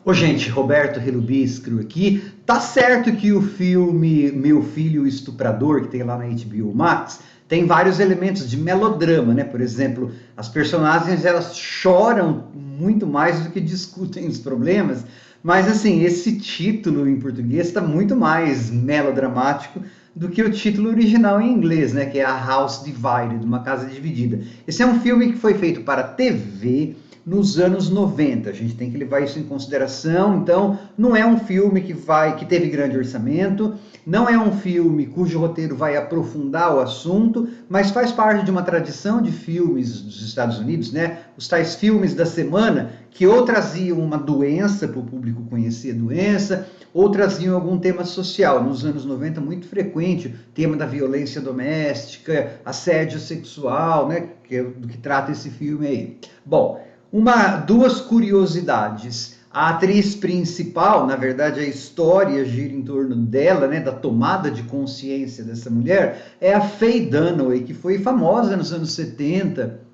Ô, gente, Roberto Relubiscro aqui. Tá certo que o filme Meu Filho o Estuprador, que tem lá na HBO Max, tem vários elementos de melodrama, né? Por exemplo, as personagens elas choram muito mais do que discutem os problemas, mas assim, esse título em português está muito mais melodramático do que o título original em inglês, né? Que é A House Divided, Uma Casa Dividida. Esse é um filme que foi feito para TV nos anos 90. A gente tem que levar isso em consideração. Então, não é um filme que teve grande orçamento, não é um filme cujo roteiro vai aprofundar o assunto, mas faz parte de uma tradição de filmes dos Estados Unidos, né? Os tais filmes da semana que ou traziam uma doença para o público conhecer a doença, ou traziam algum tema social. Nos anos 90, muito frequente, o tema da violência doméstica, assédio sexual, né? Que é do que trata esse filme aí. Bom, duas curiosidades. A atriz principal, na verdade a história gira em torno dela, né, da tomada de consciência dessa mulher, é a Faye Dunaway, que foi famosa nos anos 70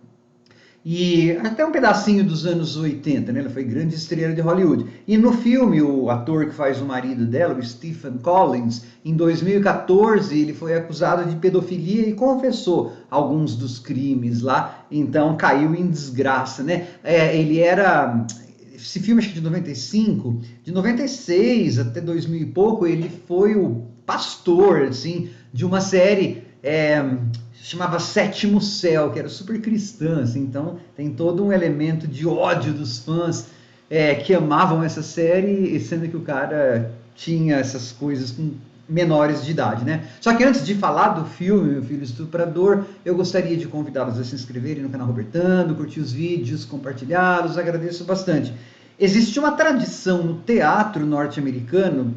e até um pedacinho dos anos 80, né? Ela foi grande estrela de Hollywood. E no filme, o ator que faz o marido dela, o Stephen Collins, em 2014, ele foi acusado de pedofilia e confessou alguns dos crimes lá, então caiu em desgraça, né? Ele era... Esse filme acho que de 95, de 96 até 2000 e pouco, ele foi o pastor, assim, de uma série... chamava Sétimo Céu, que era super cristã, assim, então tem todo um elemento de ódio dos fãs que amavam essa série, sendo que o cara tinha essas coisas com menores de idade, né? Só que antes de falar do filme Meu Filho Estuprador, eu gostaria de convidá-los a se inscreverem no canal Robertando, curtir os vídeos, compartilhá-los, agradeço bastante. Existe uma tradição no teatro norte-americano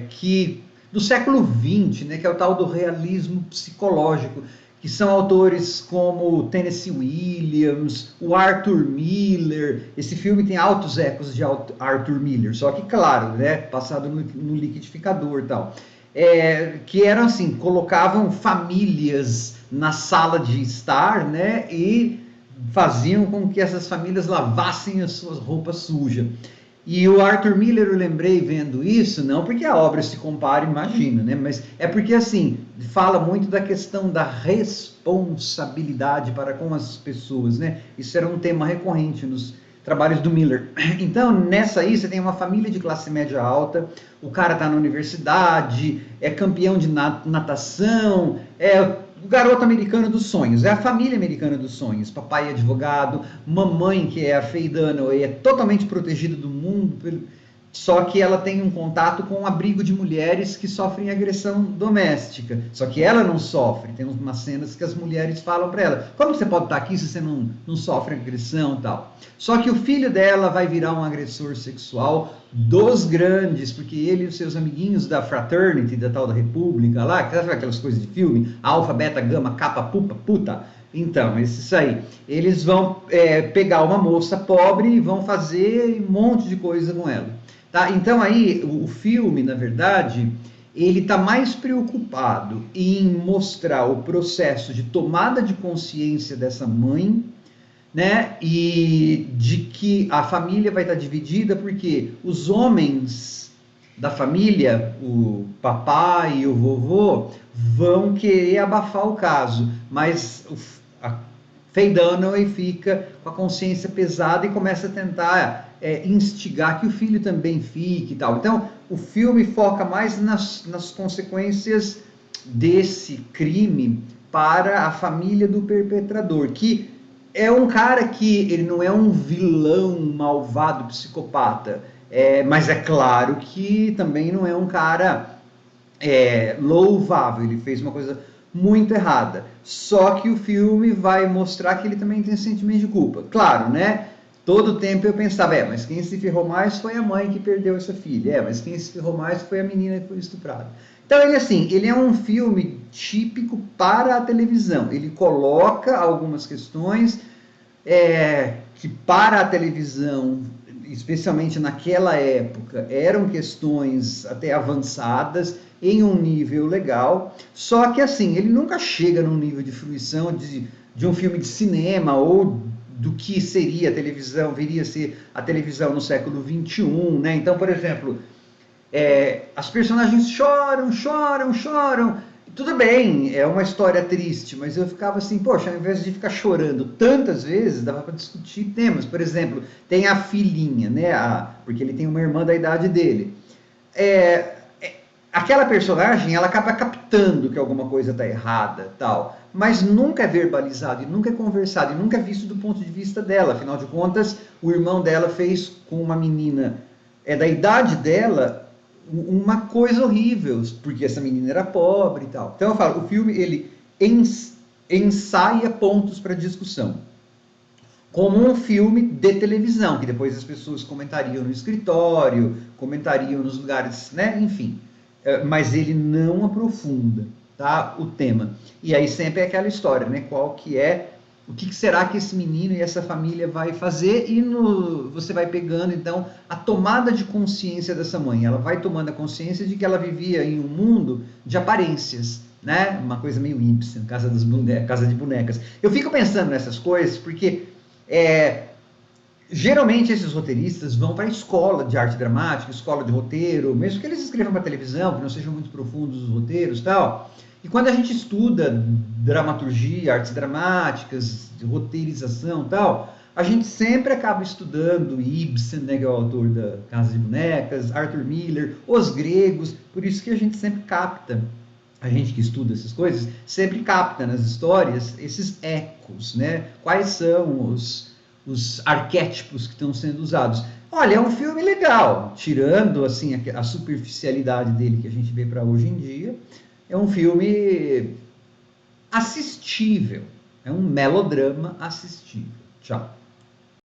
que do século XX, né, que é o tal do realismo psicológico, que são autores como Tennessee Williams, o Arthur Miller. Esse filme tem altos ecos de Arthur Miller, só que, claro, né, passado no liquidificador e tal. Que eram assim, colocavam famílias na sala de estar, né, e faziam com que essas famílias lavassem as suas roupas sujas. E o Arthur Miller, eu lembrei vendo isso, não porque a obra se compara, imagina, né? Mas é porque, assim, fala muito da questão da responsabilidade para com as pessoas, né? Isso era um tema recorrente nos trabalhos do Miller. Então, nessa aí, você tem uma família de classe média alta, o cara está na universidade, é campeão de natação, o garoto americano dos sonhos, é a família americana dos sonhos. Papai é advogado, mamãe, que é a Faye Dunaway, é totalmente protegida do mundo, só que ela tem um contato com um abrigo de mulheres que sofrem agressão doméstica. Só que ela não sofre. Tem umas cenas que as mulheres falam para ela: como você pode estar aqui se você não sofre agressão e tal? Só que o filho dela vai virar um agressor sexual dos grandes, porque ele e os seus amiguinhos da fraternity, da tal da república lá, sabe aquelas coisas de filme? Alfa, beta, gama, kappa, pupa, puta. Então, isso aí. Eles vão pegar uma moça pobre e vão fazer um monte de coisa com ela. Tá? Então aí o filme, na verdade, ele está mais preocupado em mostrar o processo de tomada de consciência dessa mãe, né? E de que a família vai estar dividida porque os homens da família, o papai e o vovô, vão querer abafar o caso, mas a Faye Dunaway fica com a consciência pesada e começa a tentar instigar que o filho também fique e tal. Então, o filme foca mais nas consequências desse crime para a família do perpetrador, que é um cara que ele não é um vilão malvado, psicopata, mas é claro que também não é um cara louvável, ele fez uma coisa muito errada. Só que o filme vai mostrar que ele também tem sentimento de culpa. Claro, né? Todo tempo eu pensava, mas quem se ferrou mais foi a mãe que perdeu essa filha. Mas quem se ferrou mais foi a menina que foi estuprada. Então ele é um filme típico para a televisão. Ele coloca algumas questões que para a televisão, especialmente naquela época, eram questões até avançadas, em um nível legal, só que assim, ele nunca chega num nível de fruição de um filme de cinema ou do que seria a televisão, viria a ser a televisão no século XXI, né? Então, por exemplo, as personagens choram, choram, choram. Tudo bem, é uma história triste, mas eu ficava assim, poxa, ao invés de ficar chorando tantas vezes, dava para discutir temas. Por exemplo, tem a filhinha, né? Porque ele tem uma irmã da idade dele. Aquela personagem, ela acaba captando que alguma coisa está errada, tal, mas nunca é verbalizado, e nunca é conversado, e nunca é visto do ponto de vista dela. Afinal de contas, o irmão dela fez com uma menina da idade dela uma coisa horrível, porque essa menina era pobre e tal. Então eu falo, o filme ele ensaia pontos para discussão, como um filme de televisão, que depois as pessoas comentariam no escritório, comentariam nos lugares, né? Enfim. Mas ele não aprofunda, tá, o tema. E aí sempre é aquela história, né? Qual que é, o que será que esse menino e essa família vai fazer? E você vai pegando, então, a tomada de consciência dessa mãe. Ela vai tomando a consciência de que ela vivia em um mundo de aparências, né? Uma coisa meio Ibsen, casa de bonecas. Eu fico pensando nessas coisas porque geralmente esses roteiristas vão para a escola de arte dramática, escola de roteiro, mesmo que eles escrevam para televisão, que não sejam muito profundos os roteiros e tal. E quando a gente estuda dramaturgia, artes dramáticas, roteirização e tal, a gente sempre acaba estudando Ibsen, né, que é o autor da Casa de Bonecas, Arthur Miller, os gregos, por isso que a gente sempre capta, a gente que estuda essas coisas, sempre capta nas histórias esses ecos, né? Quais são os arquétipos que estão sendo usados. Olha, é um filme legal, tirando assim a superficialidade dele que a gente vê para hoje em dia, é um filme assistível, é um melodrama assistível. Tchau.